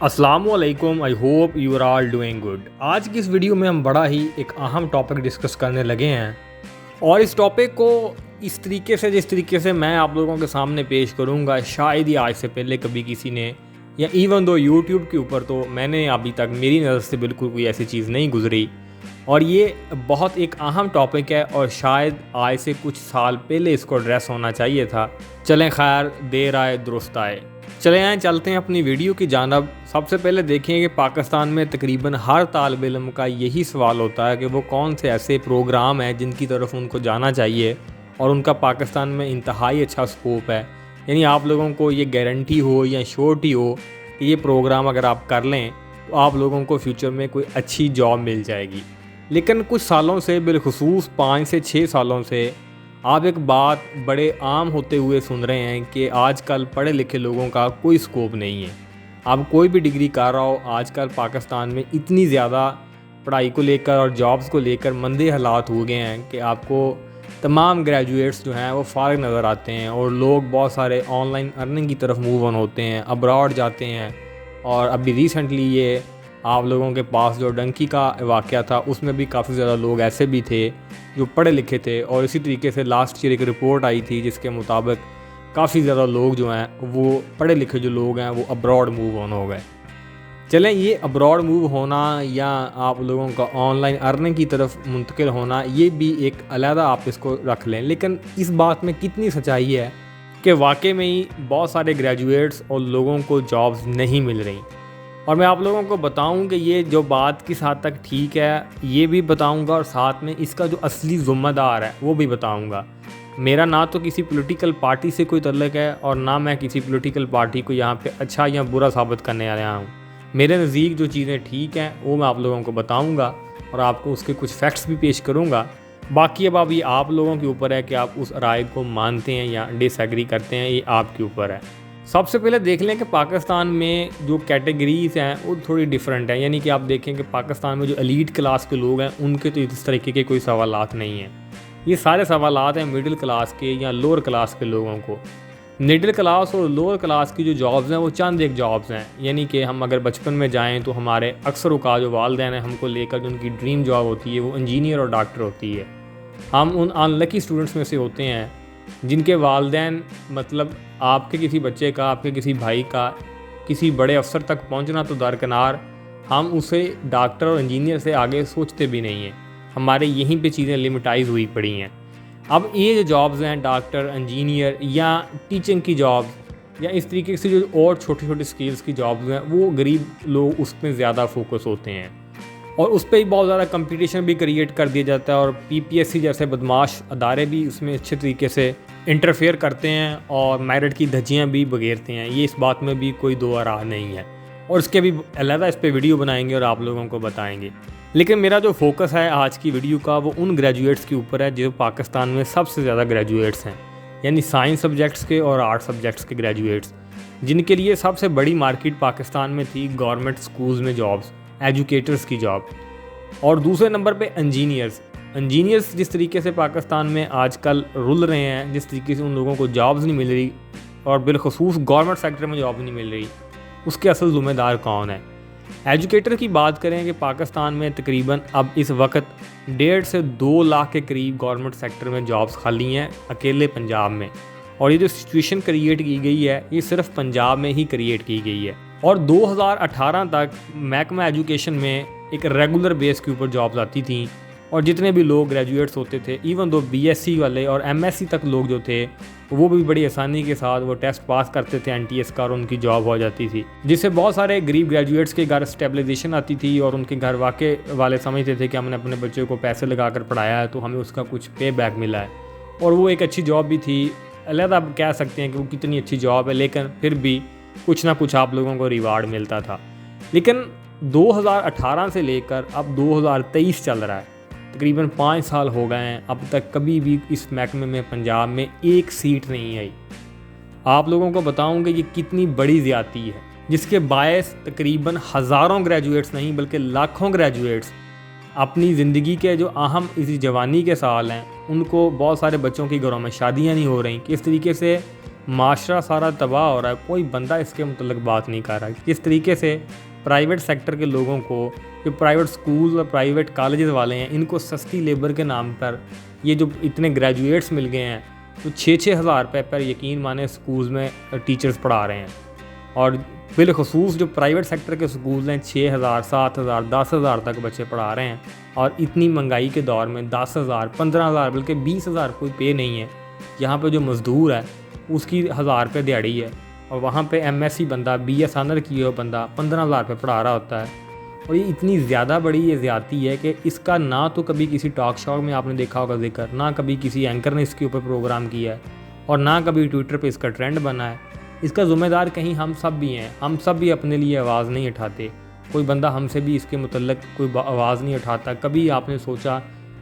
अस्सलामुअलैकुम, I hope you are all doing good. आज की इस वीडियो में हम बड़ा ही एक अहम टॉपिक डिस्कस करने लगे हैं और इस टॉपिक को इस तरीके से जिस तरीके से मैं आप लोगों के सामने पेश करूंगा शायद ही आज से पहले कभी किसी ने या इवन दो यूट्यूब के ऊपर तो मैंने अभी तक मेरी नज़र से बिल्कुल कोई ऐसी चीज़ नहीं गुजरी। और ये बहुत एक अहम टॉपिक है और शायद आज से कुछ साल पहले इसको एड्रेस होना चाहिए था। चलें, खैर देर आए दुरुस्त आए। चले आए चलते हैं अपनी वीडियो की जानब। सबसे पहले देखें कि पाकिस्तान में तकरीबन हर तालिब इल्म का यही सवाल होता है कि वो कौन से ऐसे प्रोग्राम हैं जिनकी तरफ उनको जाना चाहिए और उनका पाकिस्तान में इंतहाई अच्छा स्कोप है। यानी आप लोगों को ये गारंटी हो या श्योरिटी हो कि ये प्रोग्राम अगर आप कर लें तो आप लोगों को फ्यूचर में कोई अच्छी जॉब मिल जाएगी। लेकिन कुछ सालों से, बिलखुसूस 5 से 6 सालों से आप एक बात बड़े आम होते हुए सुन रहे हैं कि आजकल पढ़े लिखे लोगों का कोई स्कोप नहीं है। आप कोई भी डिग्री कर रहा हो, आजकल पाकिस्तान में इतनी ज़्यादा पढ़ाई को लेकर और जॉब्स को लेकर मंदे हालात हो गए हैं कि आपको तमाम ग्रेजुएट्स जो हैं वो फारिग नज़र आते हैं और लोग बहुत सारे ऑनलाइन अर्निंग की तरफ मूव ऑन होते हैं, अब्रॉड जाते हैं। और अभी रिसेंटली ये आप लोगों के पास जो डंकी का वाक़या था उसमें भी काफ़ी ज़्यादा लोग ऐसे भी थे जो पढ़े लिखे थे। और इसी तरीके से लास्ट ईयर एक रिपोर्ट आई थी जिसके मुताबिक काफ़ी ज़्यादा लोग जो हैं वो पढ़े लिखे जो लोग हैं वो अब्रॉड मूव ऑन हो गए। चलें, ये अब्रॉड मूव होना या आप लोगों का ऑनलाइन अर्निंग की तरफ मुंतकिल होना ये भी एक अलहदा आप इसको रख लें। लेकिन इस बात में कितनी सच्चाई है कि वाकई में ही बहुत सारे ग्रेजुएट्स और लोगों को जॉब्स नहीं मिल रही। और मैं आप लोगों को बताऊं कि ये जो बात किस हद तक ठीक है ये भी बताऊंगा और साथ में इसका जो असली ज़िम्मेदार है वो भी बताऊंगा। मेरा ना तो किसी पॉलिटिकल पार्टी से कोई तल्लुक़ है और ना मैं किसी पॉलिटिकल पार्टी को यहाँ पे अच्छा या बुरा साबित करने आया हूँ। मेरे नज़दीक जो चीज़ें ठीक हैं वो मैं आप लोगों को बताऊँगा और आपको उसके कुछ फैक्ट्स भी पेश करूँगा। बाकी अब ये आप लोगों के ऊपर है कि आप उस राय को मानते हैं या डिसएग्री करते हैं, ये आपके ऊपर है। सबसे पहले देख लें कि पाकिस्तान में जो कैटेगरीज़ हैं वो थोड़ी डिफरेंट है। यानी कि आप देखें कि पाकिस्तान में जो एलीट क्लास के लोग हैं उनके तो इस तरीके के कोई सवालात नहीं हैं। ये सारे सवालात हैं मिडिल क्लास के या लोअर क्लास के लोगों को। मिडिल क्लास और लोअर क्लास की जो जॉब्स हैं वो चंद एक जॉब्स हैं। यानी कि हम अगर बचपन में जाएँ तो हमारे अक्सर का जो वालिदैन हैं हमको लेकर जो उनकी ड्रीम जॉब होती है वो इंजीनियर और डॉक्टर होती है। हम उन अनलकी स्टूडेंट्स में से होते हैं जिनके वालिदैन मतलब आपके किसी बच्चे का, आपके किसी भाई का किसी बड़े अफसर तक पहुंचना तो दरकिनार, हम उसे डॉक्टर और इंजीनियर से आगे सोचते भी नहीं हैं। हमारे यहीं पे चीज़ें लिमिटाइज हुई पड़ी हैं। अब ये जो जॉब्स हैं डॉक्टर, इंजीनियर या टीचिंग की जॉब्स या इस तरीके से जो और छोटी छोटी स्किल्स की जॉब्स हैं वो गरीब लोग उस पर ज़्यादा फोकस होते हैं और उस पर ही बहुत ज़्यादा कंपटीशन भी क्रिएट कर दिया जाता है। और पीपीएससी जैसे बदमाश अदारे भी उसमें अच्छे तरीके से इंटरफेयर करते हैं और मेरिट की धज्जियाँ भी बगेरते हैं। ये इस बात में भी कोई दो राह नहीं है और इसके भी अलहदा इस पर वीडियो बनाएंगे और आप लोगों को बताएंगे। लेकिन मेरा जो फोकस है आज की वीडियो का वो उन ग्रेजुएट्स के ऊपर है जो पाकिस्तान में सबसे ज़्यादा ग्रेजुएट्स हैं, यानी साइंस सब्जेक्ट्स के और आर्ट सब्जेक्ट्स के ग्रेजुएट्स, जिनके लिए सबसे बड़ी मार्केट पाकिस्तान में थी गवर्नमेंट स्कूल्स में जॉब्स, एजुकेटर्स की जॉब। और दूसरे नंबर पे इंजीनियर्स जिस तरीके से पाकिस्तान में आजकल रुल रहे हैं, जिस तरीके से उन लोगों को जॉब्स नहीं मिल रही और बिलखसूस गवर्नमेंट सेक्टर में जॉब नहीं मिल रही, उसके असल ज़िम्मेदार कौन है। एजुकेटर की बात करें कि पाकिस्तान में तकरीबन अब इस वक्त 1.5 से 2 लाख के करीब गवर्नमेंट सेक्टर में जॉब्स खाली हैं अकेले पंजाब में। और ये जो सिचुएशन क्रिएट की गई है ये सिर्फ पंजाब में ही क्रिएट की गई है। और 2018 तक महकमा एजुकेशन में एक रेगुलर बेस के ऊपर जॉब्स आती थी और जितने भी लोग ग्रेजुएट्स होते थे, इवन दो बीएससी वाले और एमएससी तक लोग जो थे वो भी बड़ी आसानी के साथ वो टेस्ट पास करते थे एनटीएस का और उनकी जॉब हो जाती थी, जिससे बहुत सारे गरीब ग्रेजुएट्स के घर स्टेबलाइजेशन आती थी और उनके घर वाके वाले समझते थे कि हमने अपने बच्चे को पैसे लगाकर पढ़ाया है तो हमें उसका कुछ पे बैक मिला है। और वो एक अच्छी जॉब भी थी, अलहदा कह सकते हैं कि वो कितनी अच्छी जॉब है, लेकिन फिर भी कुछ ना कुछ आप लोगों को रिवार्ड मिलता था। लेकिन 2018 से लेकर अब 2023 चल रहा है, तकरीबन 5 साल हो गए हैं, अब तक कभी भी इस महकमे में पंजाब में एक सीट नहीं आई। आप लोगों को बताऊंगा ये कितनी बड़ी ज़्यादती है, जिसके बायस तकरीबन हज़ारों ग्रेजुएट्स नहीं बल्कि लाखों ग्रेजुएट्स अपनी ज़िंदगी के जो अहम इसी जवानी के साल हैं उनको, बहुत सारे बच्चों की घरों में शादियाँ नहीं हो रही, किस तरीके से माशरा सारा तबाह हो रहा है, कोई बंदा इसके मतलब बात नहीं कर रहा। किस तरीके से प्राइवेट सेक्टर के लोगों को, जो प्राइवेट स्कूल और प्राइवेट कॉलेजेस वाले हैं, इनको सस्ती लेबर के नाम पर ये जो इतने ग्रेजुएट्स मिल गए हैं, तो 6-6 हज़ार रुपये पर यकीन माने स्कूल्स में टीचर्स पढ़ा रहे हैं। और बिलखसूस जो प्राइवेट सेक्टर के स्कूल हैं, 6,000, 7,000, 10,000 तक बच्चे पढ़ा रहे हैं। और इतनी महंगाई के दौर में 10,000, 15,000, बल्कि 20,000 कोई पे नहीं है। यहाँ पे जो मज़दूर है उसकी 1,000 रुपये दिहाड़ी है, और वहाँ पे MSc बंदा, BS ऑनर किए हुआ बंदा 15,000 रुपये पढ़ा रहा होता है। और ये इतनी ज़्यादा बड़ी ये ज़्यादती है कि इसका ना तो कभी किसी टॉक शो में आपने देखा होगा जिक्र, ना कभी किसी एंकर ने इसके ऊपर प्रोग्राम किया है, और ना कभी ट्विटर पे इसका ट्रेंड बना है। इसका ज़िम्मेदार कहीं हम सब भी हैं। हम सब भी अपने लिए आवाज़ नहीं उठाते। कोई बंदा हमसे भी इसके मुतल्लिक़ कोई आवाज़ नहीं उठाता। कभी आपने सोचा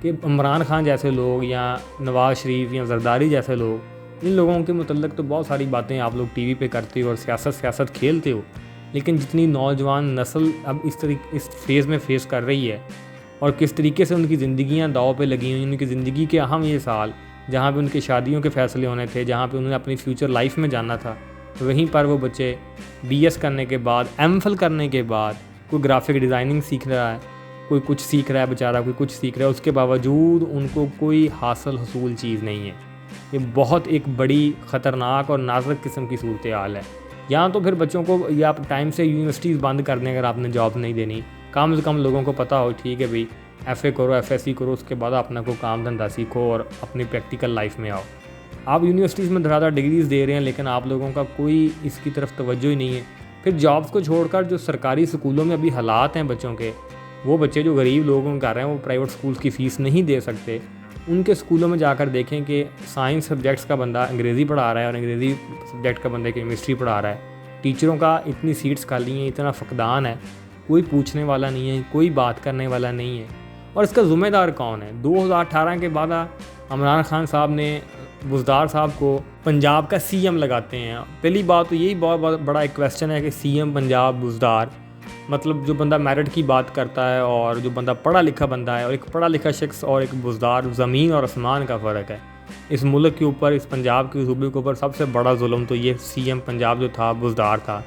कि इमरान खान जैसे लोग या नवाज़ शरीफ या जरदारी जैसे लोग, इन लोगों के मुतल्लिक़ तो बहुत सारी बातें आप लोग TV पे करते हो और सियासत खेलते हो, लेकिन जितनी नौजवान नस्ल अब इस फेज़ में फेस कर रही है, और किस तरीके से उनकी ज़िंदगियाँ दाव पे लगी हुई, उनकी ज़िंदगी के अहम ये साल जहाँ पे उनके शादियों के फ़ैसले होने थे, जहाँ पे उन्हें अपनी फ्यूचर लाइफ में जाना था, तो वहीं पर वो बच्चे BS करने के बाद, MPhil करने के बाद, कोई ग्राफिक डिज़ाइनिंग सीख रहा है, कोई कुछ सीख रहा है बेचारा, कोई कुछ सीख रहा है, उसके बावजूद उनको कोई हासिल हसूल चीज़ नहीं है। ये बहुत एक बड़ी ख़तरनाक और नाजुक किस्म की सूरत हाल है। यहाँ तो फिर बच्चों को या आप टाइम से यूनिवर्सिटीज़ बंद कर दें अगर आपने जॉब नहीं देनी। कम से कम लोगों को पता हो, ठीक है भाई, FA करो, FSc करो, उसके बाद अपना कोई काम धंधा सीखो और अपनी प्रैक्टिकल लाइफ में आओ। आप यूनिवर्सिटीज़ में ज़्यादा डिग्रीज़ दे रहे हैं, लेकिन आप लोगों का कोई इसकी तरफ तवज्जो ही नहीं है। फिर जॉब्स को छोड़कर जो सरकारी स्कूलों में अभी हालात हैं बच्चों के, वो बच्चे जो गरीब लोगों कर रहे हैं, वो प्राइवेट स्कूल की फ़ीस नहीं दे सकते। उनके स्कूलों में जाकर देखें कि साइंस सब्जेक्ट्स का बंदा अंग्रेज़ी पढ़ा रहा है और अंग्रेज़ी सब्जेक्ट का बंदा केमिस्ट्री पढ़ा रहा है। टीचरों का इतनी सीट्स खाली हैं, इतना फ़क़दान है, कोई पूछने वाला नहीं है, कोई बात करने वाला नहीं है। और इसका ज़िम्मेदार कौन है? 2018 के बाद इमरान खान साहब ने बुज़दार साहब को पंजाब का CM लगाते हैं। पहली बात तो यही बहुत बड़ा एक क्वेश्चन है कि CM पंजाब बुज़दार, मतलब जो बंदा मेरिट की बात करता है और जो बंदा पढ़ा लिखा बंदा है, और एक पढ़ा लिखा शख्स और एक बुज़दार, ज़मीन और आसमान का फ़र्क है। इस मुल्क के ऊपर, इस पंजाब के सूबे के ऊपर सबसे बड़ा जुल्म तो ये CM पंजाब जो था बुज़दार था।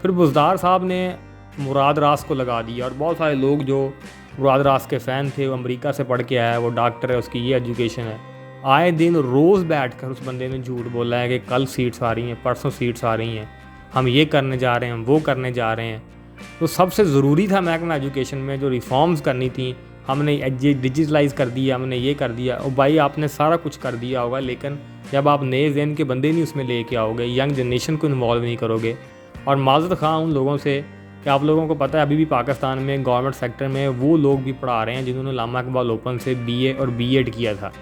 फिर बुज़दार साहब ने मुराद रास को लगा दिया, और बहुत सारे लोग जो मुराद रास के फ़ैन थे, वो अमेरिका से पढ़ के आया है, वो डॉक्टर है, उसकी ये एजुकेशन है। आए दिन रोज़ बैठकर उस बंदे ने झूठ बोला है कि कल सीट्स आ रही हैं, परसों सीट्स आ रही हैं, हम ये करने जा रहे हैं, हम वो करने जा रहे हैं। तो सबसे ज़रूरी था महकमा एजुकेशन में जो रिफॉर्म्स करनी थी, हमने ये डिजिटलाइज़ कर दिया, हमने ये कर दिया। और भाई आपने सारा कुछ कर दिया होगा, लेकिन जब आप नए ज़हन के बंदे नहीं उसमें लेके आओगे, यंग जनरेशन को इन्वॉल्व नहीं करोगे। और माज़रत ख़्वाह उन लोगों से कि आप लोगों को पता है अभी भी पाकिस्तान में गवर्नमेंट सेक्टर में वो लोग भी पढ़ा रहे हैं जिन्होंने अल्लामा इकबाल ओपन से BA और B.Ed किया था,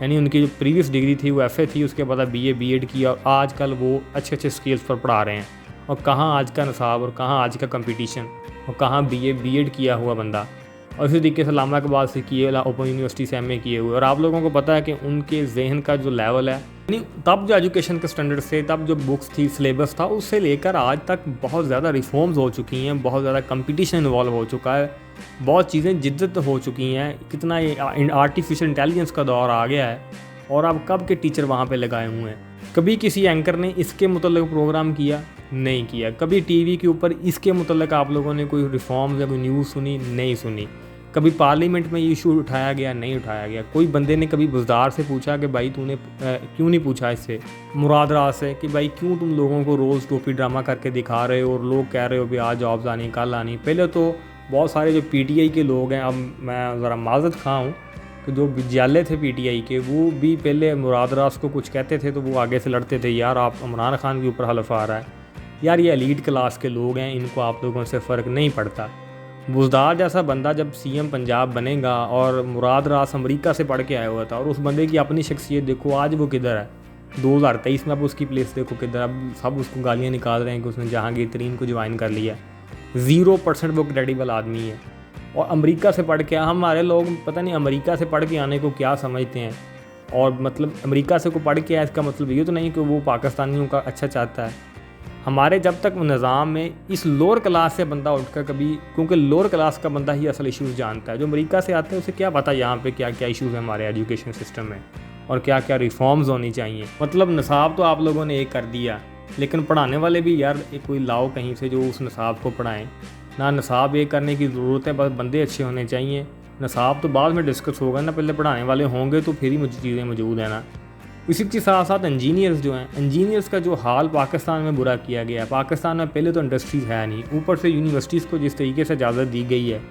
यानी उनकी जो प्रीवियस डिग्री थी वो FA थी, उसके बाद BA B.Ed किया, और आजकल वो अच्छे स्किल्स पर पढ़ा रहे हैं। और कहाँ आज का निसाब और कहाँ आज का कंपटीशन, और कहाँ BA B.Ed किया हुआ बंदा, और इसी तरीके से अल्लामा इकबाल से किए, ओपन यूनिवर्सिटी से MA किए हुए। और आप लोगों को पता है कि उनके जहन का जो लेवल है, यानी तब जो एजुकेशन के स्टैंडर्ड से, तब जो बुक्स थी, सिलेबस था, उससे लेकर आज तक बहुत ज़्यादा रिफॉर्म्स हो चुकी हैं, बहुत ज़्यादा कंपटीशन इन्वॉल्व हो चुका है, बहुत चीज़ें जिद्दत हो चुकी हैं। कितना ये आर्टिफिशियल इंटेलिजेंस का दौर आ गया है, और अब कब के टीचर वहाँ पे लगाए हुए हैं। कभी किसी एंकर ने इसके मुतल्लिक़ प्रोग्राम किया? नहीं किया। कभी TV के ऊपर इसके मुतल्लिक़ आप लोगों ने कोई रिफॉर्म या कोई न्यूज़ सुनी? नहीं सुनी। कभी पार्लियामेंट में ये इशू उठाया गया? नहीं उठाया गया। कोई बंदे ने कभी बुज़दार से पूछा कि भाई तूने क्यों नहीं पूछा इससे, मुराद रास से, कि भाई क्यों तुम लोगों को रोज़ टोपी ड्रामा करके दिखा रहे हो और लोग कह रहे हो भी आज जॉब्स आनी, कल आनी। पहले तो बहुत सारे जो PTI के लोग हैं, अब मैं ज़रा माज़रत ख़्वाह हूँ कि जो विद्यालय थे PTI के, वो भी पहले मुराद रास को कुछ कहते थे तो वो आगे से लड़ते थे, यार आप इमरान खान के ऊपर हलफ आ रहा है, यार ये एलीट क्लास के लोग हैं, इनको आप लोगों से फ़र्क नहीं पड़ता। बुज़दार जैसा बंदा जब CM पंजाब बनेगा, और मुराद रास अमेरिका से पढ़ के आया हुआ था, और उस बंदे की अपनी शख्सियत देखो आज वो किधर है। 2023 में अब उसकी प्लेस देखो किधर, अब सब उसको गालियाँ निकाल रहे हैं कि उसने जहांगीर तरीन को ज्वाइन कर लिया। 0% वो क्रेडिबल आदमी है, और अमेरिका से पढ़ के, हमारे लोग पता नहीं अमेरिका से पढ़ के आने को क्या समझते हैं। और मतलब अमेरिका से को पढ़ के आया, इसका मतलब ये तो नहीं कि वो पाकिस्तानियों का अच्छा चाहता है। हमारे जब तक निज़ाम में इस लोअर क्लास से बंदा उठकर कभी, क्योंकि लोअर क्लास का बंदा ही असल इश्यूज़ जानता है, जो अमेरिका से आता है उसे क्या पता यहाँ पे क्या क्या इश्यूज़ हैं हमारे एजुकेशन सिस्टम में। और क्या क्या रिफॉर्म्स होनी चाहिए। मतलब निसाब तो आप लोगों ने एक कर दिया, लेकिन पढ़ाने वाले भी यार कोई लाओ कहीं से जो उस निसाब को पढ़ाएं। ना निसाब एक करने की ज़रूरत है, बस बंदे अच्छे होने चाहिए। निसाब तो बाद में डिस्कस होगा ना, पहले पढ़ाने वाले होंगे तो फिर ही मुझे चीज़ें मौजूद है ना। इसी के साथ साथ इंजीनियर्स जो हैं, इंजीनियर्स का जो हाल पाकिस्तान में बुरा किया गया है। पाकिस्तान में पहले तो इंडस्ट्रीज़ है नहीं, ऊपर से यूनिवर्सिटीज़ को जिस तरीके से इजाज़त दी गई है,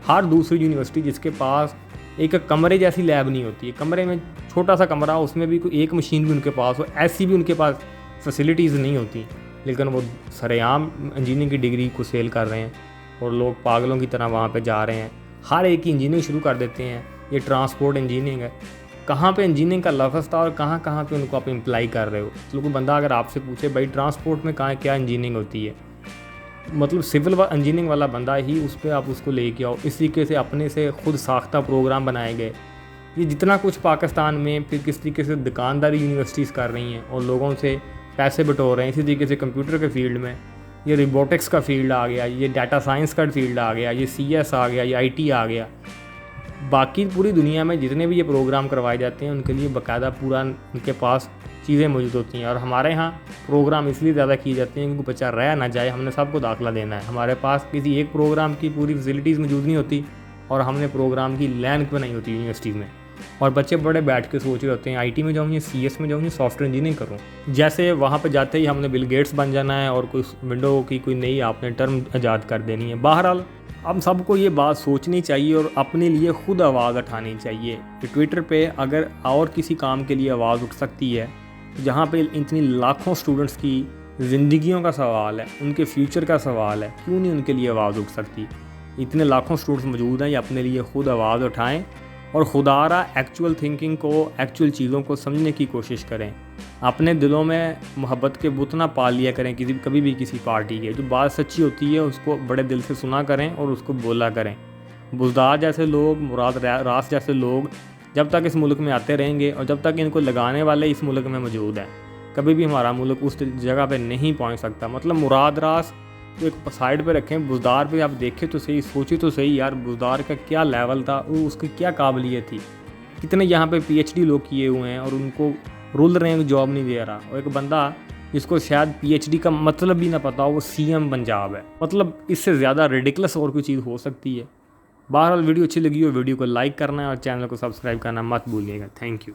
हर दूसरी यूनिवर्सिटी जिसके पास एक कमरे जैसी लैब नहीं होती है, कमरे में छोटा सा कमरा, उसमें भी कोई एक मशीन भी उनके पास हो, ऐसी भी उनके पास फैसिलिटीज़ नहीं होती, लेकिन वो सरेआम इंजीनियरिंग की डिग्री को सेल कर रहे हैं और लोग पागलों की तरह वहाँ पे जा रहे हैं। हर एक की इंजीनियरिंग शुरू कर देते हैं। ये ट्रांसपोर्ट इंजीनियरिंग है, कहाँ पे इंजीनियरिंग का लफ्ज़ था और कहाँ कहाँ पे उनको आप इम्प्लाई कर रहे हो। तो कोई बंदा अगर आपसे पूछे भाई ट्रांसपोर्ट में कहाँ क्या इंजीनियरिंग होती है, मतलब सिविल इंजीनियरिंग वाला बंदा ही उस पर आप उसको लेके आओ। इस तरीके से अपने से खुद साख्ता प्रोग्राम बनाए गए। ये जितना कुछ पाकिस्तान में फिर किस तरीके से दुकानदारी यूनिवर्सिटीज़ कर रही हैं और लोगों से पैसे बटोर रहे हैं। इसी तरीके से कंप्यूटर के फील्ड में ये रोबोटिक्स का फील्ड आ गया, ये डाटा साइंस का फील्ड आ गया, ये CS आ गया, ये IT आ गया। बाकी पूरी दुनिया में जितने भी ये प्रोग्राम करवाए जाते हैं उनके लिए बाकायदा पूरा उनके पास चीज़ें मौजूद होती हैं। और हमारे यहाँ प्रोग्राम इसलिए ज़्यादा किए जाते हैं क्योंकि बच्चा रह ना जाए, हमने सबको दाखिला देना है। हमारे पास किसी एक प्रोग्राम की पूरी फैसिलिटीज़ मौजूद नहीं होती और हमने प्रोग्राम की लाइन बनाई होती है यूनिवर्सिटी में, और बच्चे बड़े बैठ के सोच रहे होते हैं IT में जाऊँ या CS में जाऊँ या सॉफ्टवेयर इंजीनियरिंग करूँ। जैसे वहाँ पे जाते ही हमने बिल गेट्स बन जाना है और कोई विंडो की कोई नई आपने टर्म ईजाद कर देनी है। बहरहाल अब सबको ये बात सोचनी चाहिए और अपने लिए खुद आवाज़ उठानी चाहिए कि ट्विटर पे अगर और किसी काम के लिए आवाज़ उठ सकती है, जहाँ पे इतनी लाखों स्टूडेंट्स की ज़िंदगियों का सवाल है, उनके फ्यूचर का सवाल है, क्यों नहीं उनके लिए आवाज़ उठ सकती। इतने लाखों स्टूडेंट्स मौजूद हैं, ये अपने लिए खुद आवाज़ उठाएं और खुदारा एक्चुअल थिंकिंग को, एक्चुअल चीज़ों को समझने की कोशिश करें। अपने दिलों में मोहब्बत के बुत ना पाल लिया करें कभी भी किसी पार्टी के। जो बात सच्ची होती है उसको बड़े दिल से सुना करें और उसको बोला करें। बुज़दार जैसे लोग, मुराद रास जैसे लोग जब तक इस मुल्क में आते रहेंगे और जब तक इनको लगाने वाले इस मुल्क में मौजूद हैं, कभी भी हमारा मुल्क उस जगह पे नहीं पहुंच सकता। मतलब मुराद रास तो एक साइड पे रखें, बुज़दार पे आप देखें तो सही, सोचिए तो सही यार, बुज़दार का क्या लेवल था, वो उसकी क्या काबिलियत थी। कितने यहाँ पे PhD लोग किए हुए हैं और उनको रुल रहे हैं, जॉब नहीं दे रहा। और एक बंदा जिसको शायद PhD का मतलब भी ना पता हो, वो CM पंजाब है। मतलब इससे ज़्यादा रिडिकुलस और कोई चीज़ हो सकती है। बहरहाल वीडियो अच्छी लगी हो वीडियो को लाइक करना है और चैनल को सब्सक्राइब करना मत भूलिएगा। Thank you.